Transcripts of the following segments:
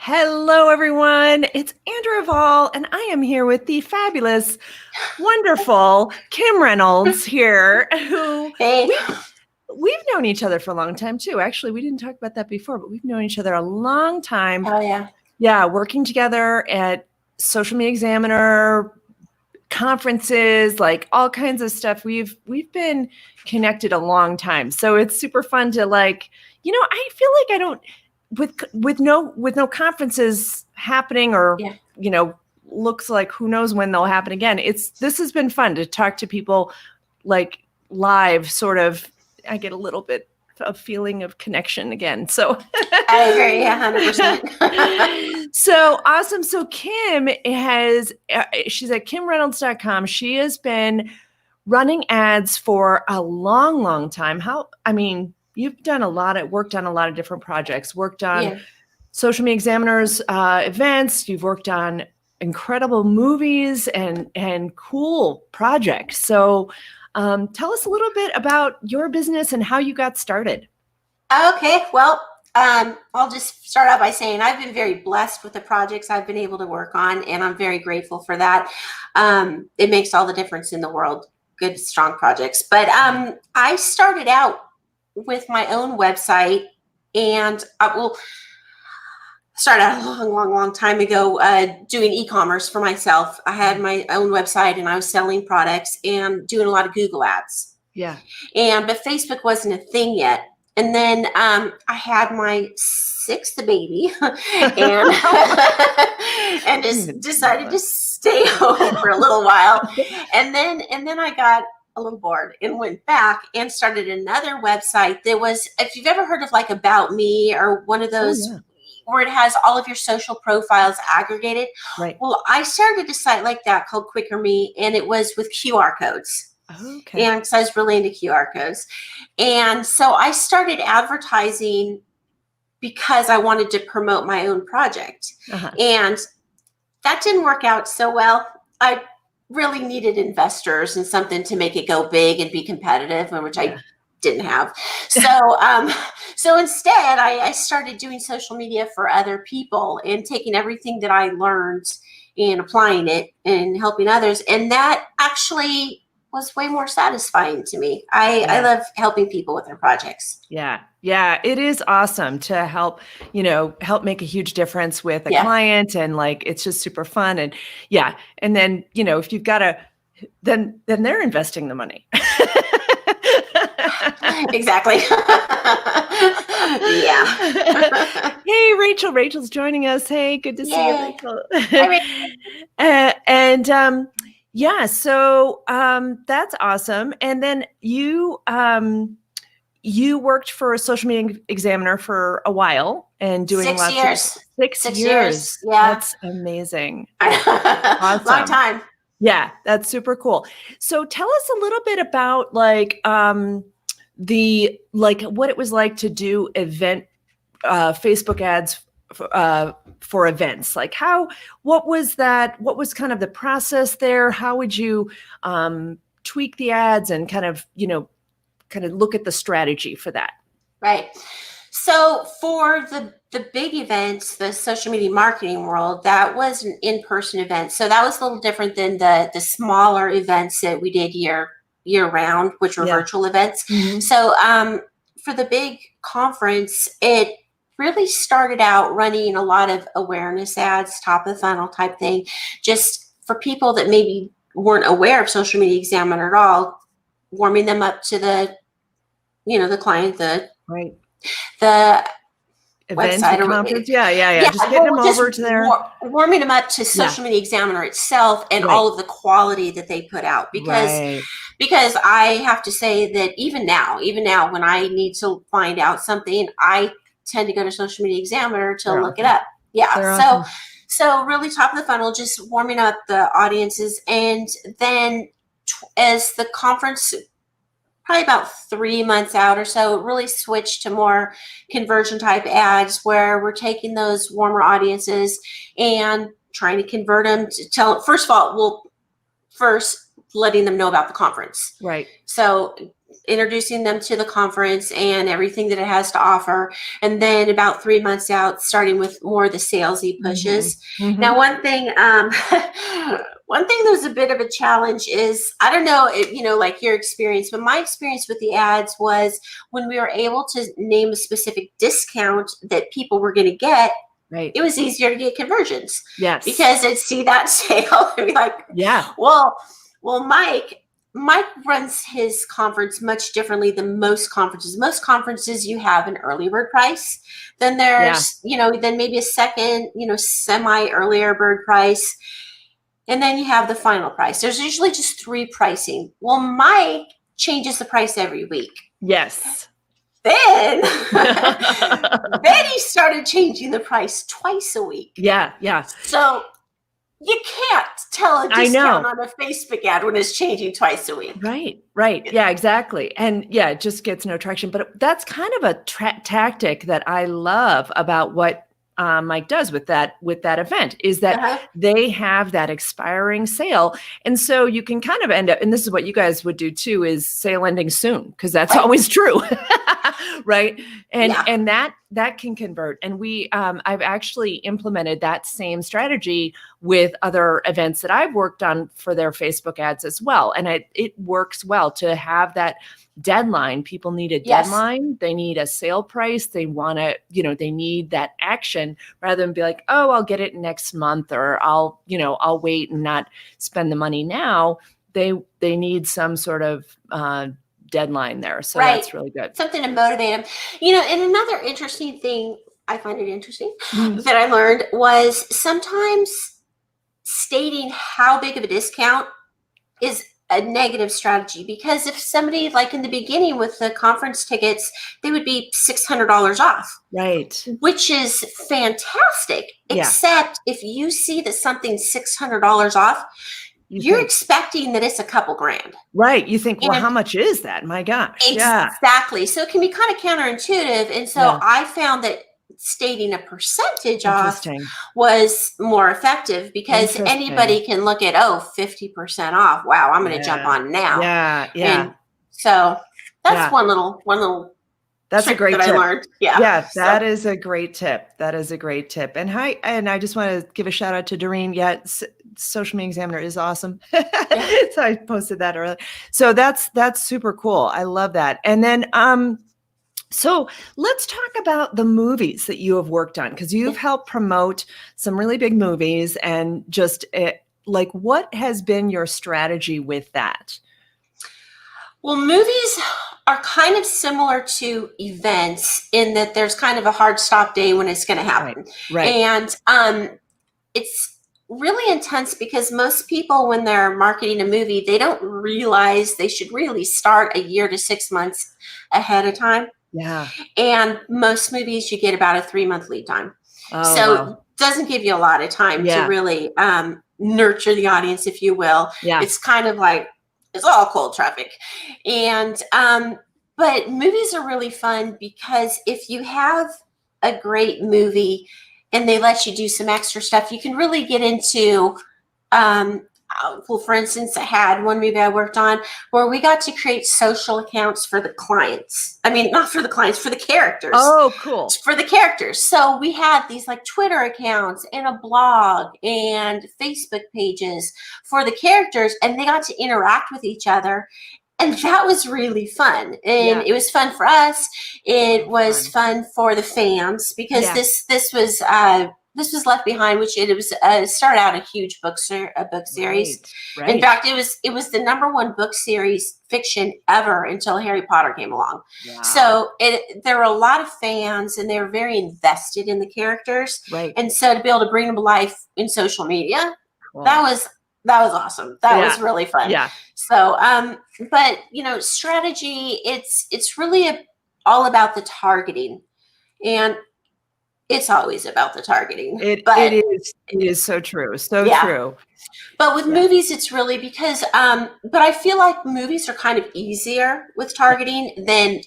Hello, everyone. It's Andrea Vahl, and I am here with the fabulous, wonderful Kim Reynolds here, who Hey. we've known each other for a long time, too. Actually, we didn't talk about that before, but we've known each other a long time. Oh, yeah. Yeah, working together at Social Media Examiner, conferences, like all kinds of stuff. We've been connected a long time. So it's super fun to I feel like I don't with no conferences happening or Yeah. looks like who knows when they'll happen again. This has been fun to talk to people like live, sort of. I get a little bit of feeling of connection again. So I agree. 100%. So awesome. So Kim she's at kimreynolds.com. She has been running ads for a long, long time. You've worked on a lot of different projects, worked on Yeah. Social Media Examiner's events. You've worked on incredible movies and cool projects. So tell us a little bit about your business and how you got started. Okay. Well, I'll just start out by saying I've been very blessed with the projects I've been able to work on, and I'm very grateful for that. It makes all the difference in the world, good, strong projects. But I started out with my own website, and started out a long, long, long time ago doing e-commerce for myself. I had my own website, and I was selling products and doing a lot of Google ads. Yeah. But Facebook wasn't a thing yet. And then I had my sixth baby and and just decided to stay home for a little while. And then I got a little bored and went back and started another website that was, if you've ever heard of like About Me or one of those where it has all of your social profiles aggregated. Right. Well, I started a site like that called Quicker Me, and it was with QR codes. Okay. And so I was really into QR codes. And so I started advertising because I wanted to promote my own project. Uh-huh. And that didn't work out so well. I really needed investors and something to make it go big and be competitive, which I didn't have. So instead, I started doing social media for other people and taking everything that I learned and applying it and helping others. And that actually was way more satisfying to me. I love helping people with their projects. Yeah. Yeah. It is awesome to help make a huge difference with a client, and it's just super fun. And and then, if you've got then they're investing the money. Exactly. Yeah. Hey, Rachel. Rachel's joining us. Hey, good to see you, Rachel. Hi, Rachel. So that's awesome. And then you worked for a Social Media Examiner for a while and doing 6 years. 6 years. Yeah. That's amazing. Awesome. Long time. Yeah, that's super cool. So tell us a little bit about what it was like to do Facebook ads for events. What was kind of the process there? How would you tweak the ads and kind of look at the strategy for that? Right. So for the big events, the social media marketing world, that was an in-person event. So that was a little different than the smaller events that we did year round, which were virtual events. Mm-hmm. So for the big conference, it really started out running a lot of awareness ads, top of the funnel type thing, just for people that maybe weren't aware of Social Media Examiner at all, warming them up to the client, the event, website, the conference. Yeah. Just getting them over to their warming them up to Social Media Examiner itself and all of the quality that they put out. Because I have to say that even now when I need to find out something, I tend to go to Social Media Examiner to look it up. Yeah. So really top of the funnel, just warming up the audiences. And then as the conference, probably about 3 months out or so, it really switched to more conversion type ads where we're taking those warmer audiences and trying to convert them to first letting them know about the conference. Right. So introducing them to the conference and everything that it has to offer. And then about 3 months out, starting with more of the salesy pushes. Now, one thing, one thing that was a bit of a challenge is, I don't know, like your experience, but my experience with the ads was when we were able to name a specific discount that people were going to get, right, it was easier to get conversions. Yes. Because they'd see that sale and be like, yeah, well, Mike runs his conference much differently than most conferences. Most conferences, you have an early bird price. Then there's, then maybe a second, semi earlier bird price. And then you have the final price. There's usually just 3 pricing. Well, Mike changes the price every week. Yes. Then he started changing the price twice a week. Yeah. Yeah. So you can't tell a discount on a Facebook ad when it's changing twice a week. Right. Yeah, exactly. And yeah, it just gets no traction. But that's kind of a tactic that I love about what Mike does with that event, is that they have that expiring sale. And so you can kind of end up, and this is what you guys would do too, is sale ending soon, because that's always true. Right. And that can convert. And I've actually implemented that same strategy with other events that I've worked on for their Facebook ads as well. And it works well to have that deadline. People need a deadline. They need a sale price. They want to, they need that action rather than be like, oh, I'll get it next month, or I'll wait and not spend the money now. They need some sort of deadline there. So that's really good. Something to motivate them. And another interesting thing, I find it interesting, that I learned was sometimes stating how big of a discount is a negative strategy, because if somebody, like in the beginning with the conference tickets, they would be $600 off. Right. Which is fantastic. Except if you see that something's $600 off, you're expecting that it's a couple grand. Right. You think, well, how much is that? My gosh. Exactly. So it can be kind of counterintuitive. And so I found that stating a percentage off was more effective, because anybody can look at, 50% off. Wow, I'm going to jump on now. Yeah. And so that's one little that's a great tip. I learned. That is a great tip. And I just want to give a shout out to Doreen. Social Media Examiner is awesome. So I posted that earlier. So that's super cool. I love that. And then so let's talk about the movies that you have worked on, because you've helped promote some really big movies, and just what has been your strategy with that? Well, movies are kind of similar to events in that there's kind of a hard stop day when it's going to happen. Right. And it's really intense, because most people, when they're marketing a movie, they don't realize they should really start a year to 6 months ahead of time. Yeah. And most movies, you get about a 3-month lead time. It doesn't give you a lot of time to really nurture the audience, if you will. Yeah. It's kind of like, it's all cold traffic. And but movies are really fun, because if you have a great movie and they let you do some extra stuff, you can really get into for instance, I had one movie I worked on where we got to create social accounts for the clients. I mean, not for the clients, for the characters. Oh, cool. For the characters. So we had these like Twitter accounts and a blog and Facebook pages for the characters, and they got to interact with each other. And that was really fun. And it was fun for us. It was fun for the fans, because this was Left Behind, which it was started out a huge book series. Right. In fact, it was the #1 book series fiction ever until Harry Potter came along. Wow. So there were a lot of fans, and they were very invested in the characters. Right. And so to be able to bring them to life in social media, that was awesome. That was really fun. Yeah. So, but strategy, it's really all about the targeting, and it's always about the targeting. It is so true. So true. But with movies, it's really because, but I feel like movies are kind of easier with targeting than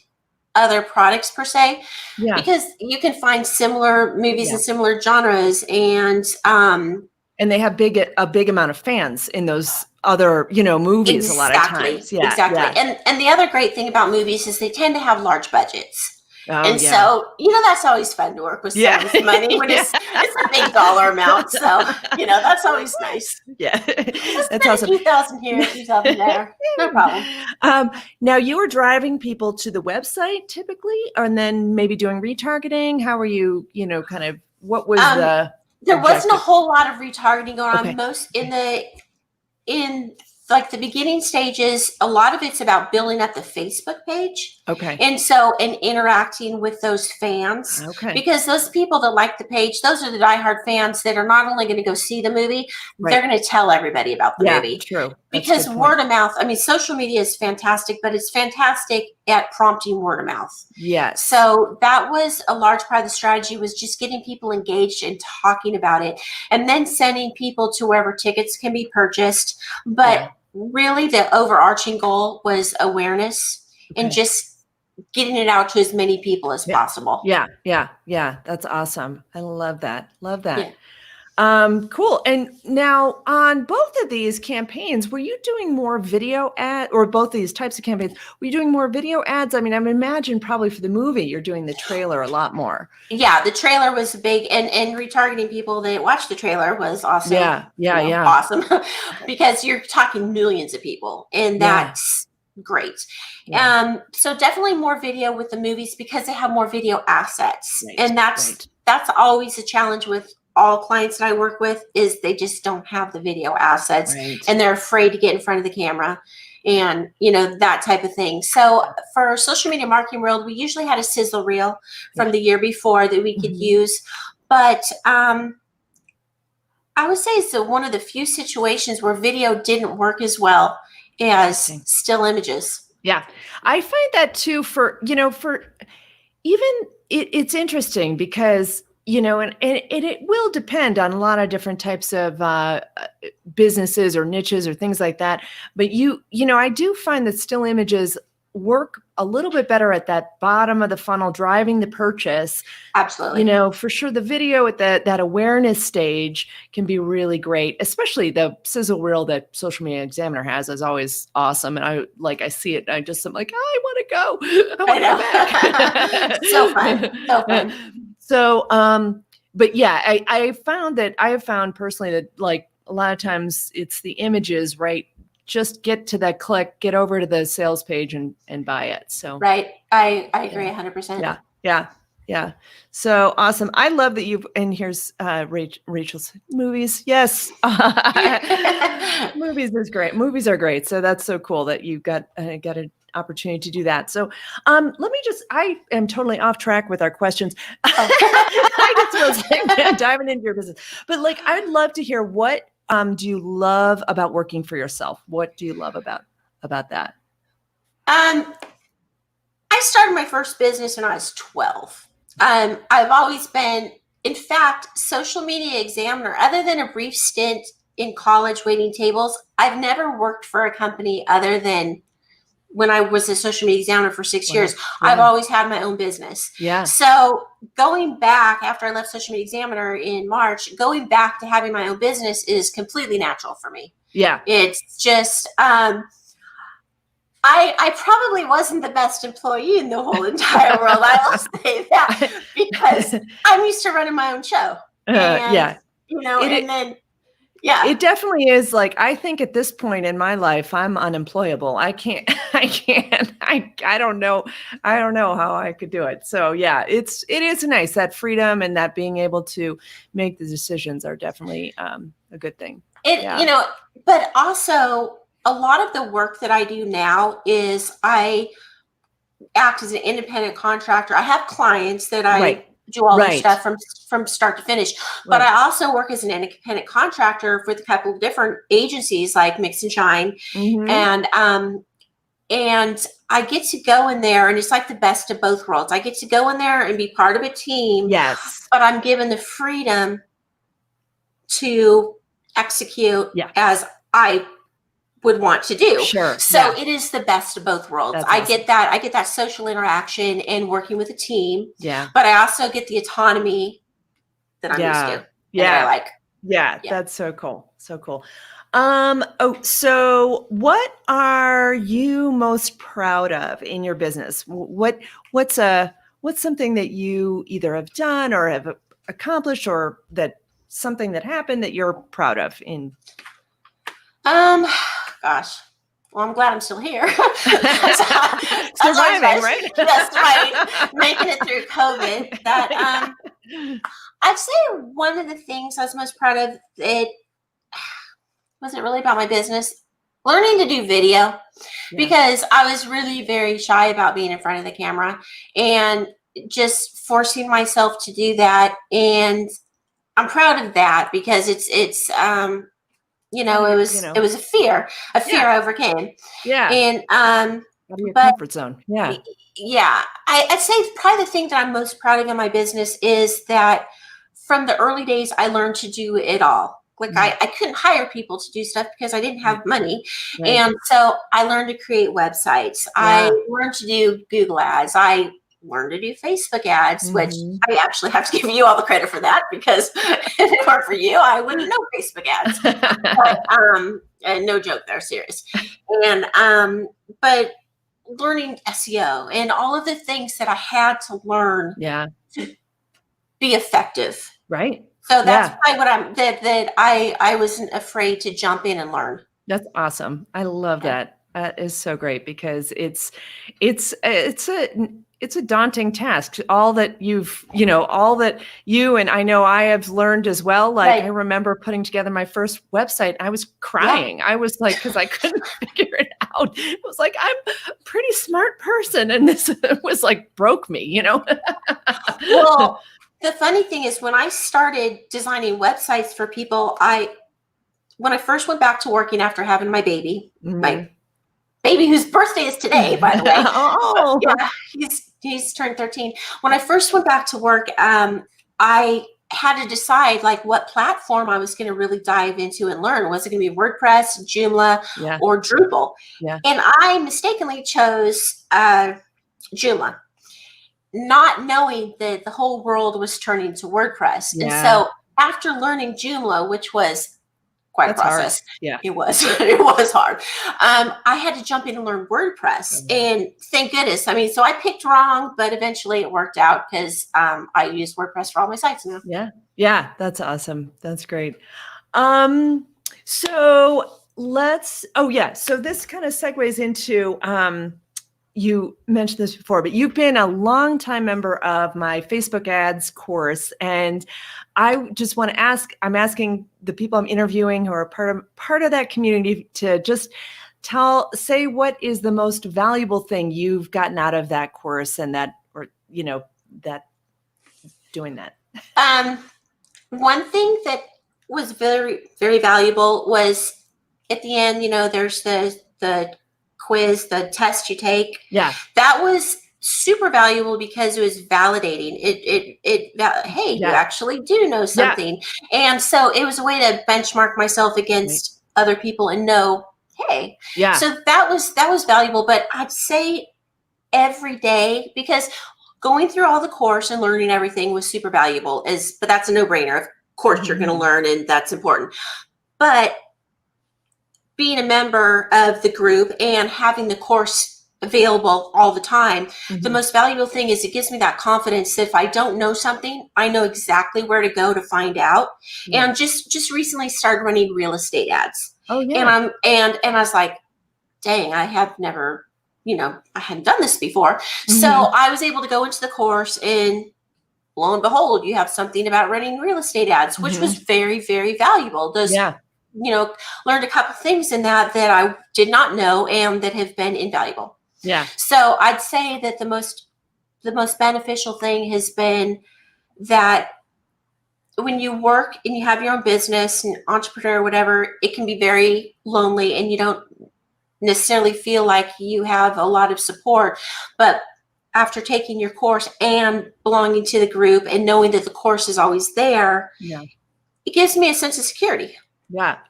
other products per se, because you can find similar movies in similar genres, and And they have a big amount of fans in those other, movies a lot of times. Yeah, exactly. Yeah. And the other great thing about movies is they tend to have large budgets. Oh, and yeah. so, that's always fun to work with someone's money when it's a big dollar amount. So, that's always nice. Yeah. That's awesome. A few thousand here, a few thousand there. No problem. Now you were driving people to the website typically, and then maybe doing retargeting. How were you, kind of, what was there objective? wasn't a whole lot of retargeting going on. Okay. Most in like the beginning stages, a lot of it's about building up the Facebook page. Okay. And interacting with those fans. Okay. Because those people that like the page, those are the diehard fans that are not only going to go see the movie, they're going to tell everybody about the movie. True. Because word of mouth, social media is fantastic, but it's fantastic at prompting word of mouth. Yes. So that was a large part of the strategy, was just getting people engaged and talking about it, and then sending people to wherever tickets can be purchased. But really the overarching goal was awareness and just getting it out to as many people as possible. Yeah. That's awesome. I love that. Yeah. Cool. And now on both of these campaigns, were you doing more video or both these types of campaigns? Were you doing more video ads? I mean, I would imagine probably for the movie, you're doing the trailer a lot more. Yeah. The trailer was big, and retargeting people that watched the trailer was awesome. Yeah. Awesome. Because you're talking millions of people, and that's great. So definitely more video with the movies because they have more video assets. Right. And that's always a challenge with all clients that I work with, is they just don't have the video assets, and they're afraid to get in front of the camera and, that type of thing. So for social media marketing world, we usually had a sizzle reel from the year before that we could use. But I would say it's one of the few situations where video didn't work as well as still images. Yeah. I find that too it's interesting because and it will depend on a lot of different types of businesses or niches or things like that. But I do find that still images work a little bit better at that bottom of the funnel, driving the purchase. Absolutely. For sure, the video at that awareness stage can be really great, especially the sizzle reel that Social Media Examiner has is always awesome. And I see it, and I'm like, I want to go. I want to go back. So fun. So, but yeah, I have found personally that like a lot of times it's the images, right? Just get to that click, get over to the sales page and buy it. So, right. I agree 100%. Yeah. So awesome. I love that and here's Rachel's movies. Yes. Movies is great. Movies are great. So that's so cool that you've got an opportunity to do that. So I am totally off track with our questions. I just was diving into your business, but I'd love to hear what do you love about working for yourself? What do you love about that? I started my first business when I was 12. I've always been, in fact, Social Media Examiner, other than a brief stint in college waiting tables, I've never worked for a company other than when I was a Social Media Examiner for 6 years. I've always had my own business. Yeah. So going back after I left Social Media Examiner in March, going back to having my own business is completely natural for me. Yeah. It's just, I probably wasn't the best employee in the whole entire world. I will say that because I'm used to running my own show. And it definitely is. I think at this point in my life, I'm unemployable. I don't know how I could do it. So yeah, it is nice. That freedom and that being able to make the decisions are definitely a good thing. But also a lot of the work that I do now is I act as an independent contractor. I have clients that I do all their stuff from start to finish, but I also work as an independent contractor with a couple of different agencies like Mix and Shine. And I get to go in there, and it's like the best of both worlds. I get to go in there and be part of a team. Yes. But I'm given the freedom to execute as I would want to do. Sure. So it is the best of both worlds. That's awesome. I get that social interaction and working with a team. Yeah. But I also get the autonomy that I'm used to. Yeah. That I like. Yeah, that's so cool. So cool. So what are you most proud of in your business? What's something that you either have done or have accomplished, or that something that happened that you're proud of in? Gosh. Well, I'm glad I'm still here. Surviving, right? Yes, right. Making it through COVID. That I'd say one of the things I was most proud of, it wasn't really about my business. Learning to do video, because I was really very shy about being in front of the camera, and just forcing myself to do that. And I'm proud of that, because it was a fear I overcame. Yeah. And out of your comfort zone. Yeah. Yeah. I'd say probably the thing that I'm most proud of in my business is that from the early days, I learned to do it all. Like I couldn't hire people to do stuff because I didn't have money. Right. And so I learned to create websites. I learned to do Google ads. I learned to do Facebook ads, which I actually have to give you all the credit for that, because if it weren't for you, I wouldn't know Facebook ads. But, no joke there, serious. And but learning SEO and all of the things that I had to learn to be effective. Right. So that's probably what I wasn't afraid to jump in and learn. That's awesome. I love that. That is so great, because it's a daunting task. All that you and I know I have learned as well. Like I remember putting together my first website. I was crying. I was like, because I couldn't figure it out. It was like, I'm a pretty smart person, and this was like broke me, Well, the funny thing is, when I started designing websites for people, when I first went back to working after having my baby, my baby whose birthday is today, by the way. Oh, yeah, he's turned 13. When I first went back to work, I had to decide like what platform I was going to really dive into and learn. Was it going to be WordPress, Joomla, or Drupal? Yeah. And I mistakenly chose Joomla, not knowing that the whole world was turning to WordPress. Yeah. And so after learning Joomla, which was quite a process. Hard. Yeah, it was. It was hard. I had to jump in and learn WordPress, and thank goodness. I mean, so I picked wrong, but eventually it worked out, because I use WordPress for all my sites now. Yeah, that's awesome. That's great. So so this kind of segues into. You mentioned this before, but you've been a longtime member of my Facebook ads course. And I just want to ask, I'm asking the people I'm interviewing who are part of that community to just say what is the most valuable thing you've gotten out of that course, and that doing that. One thing that was very, very valuable was at the end, there's the quiz, the test you take. Yeah. That was super valuable, because it was validating. Hey, you actually do know something. Yeah. And so it was a way to benchmark myself against other people and know, hey. Yeah. So that was valuable. But I'd say every day, because going through all the course and learning everything was super valuable, but that's a no-brainer. Of course you're going to learn, and that's important. But being a member of the group and having the course available all the time, the most valuable thing is it gives me that confidence that if I don't know something, I know exactly where to go to find out. And just recently started running real estate ads. Oh yeah. And I was like, dang, I have never, I hadn't done this before. So I was able to go into the course, and lo and behold, you have something about running real estate ads, which was very, very valuable. Learned a couple things in that I did not know, and that have been invaluable. Yeah. So I'd say that the most beneficial thing has been that when you work and you have your own business and entrepreneur, whatever, it can be very lonely, and you don't necessarily feel like you have a lot of support. But after taking your course and belonging to the group and knowing that the course is always there, it gives me a sense of security.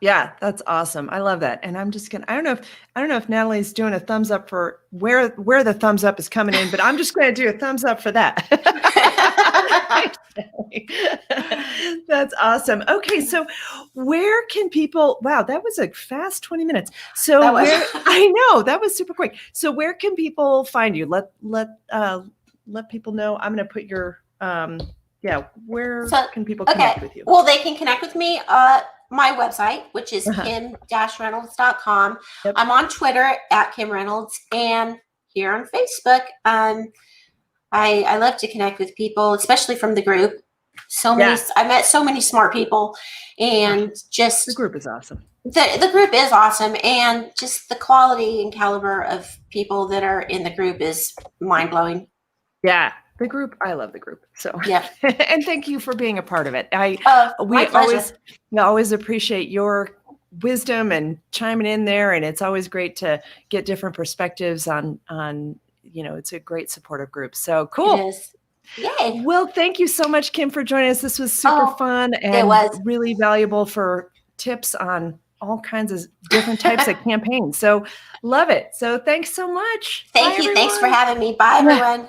Yeah, that's awesome. I love that. And I'm just gonna, I don't know if Natalie's doing a thumbs up for where the thumbs up is coming in, but I'm just going to do a thumbs up for that. That's awesome. Okay, so where can people? Wow, that was a fast 20 minutes. So I know that was super quick. So where can people find you? Let people know. I'm going to put your where can people connect with you? Well, they can connect with me my website, which is kim-reynolds.com. Yep. I'm on Twitter at Kim Reynolds, and here on Facebook. I love to connect with people, especially from the group. I met so many smart people, and just the group is awesome. The group is awesome, and just the quality and caliber of people that are in the group is mind-blowing. Yeah, the group. I love the group. So yeah, and thank you for being a part of it. My pleasure. always appreciate your wisdom and chiming in there, and it's always great to get different perspectives on. It's a great supportive group. So cool. It is. Yay. Well, thank you so much, Kim, for joining us. This was super fun and it was really valuable for tips on all kinds of different types of campaigns. So love it. So thanks so much. Thank you. Everyone. Thanks for having me. Bye, everyone.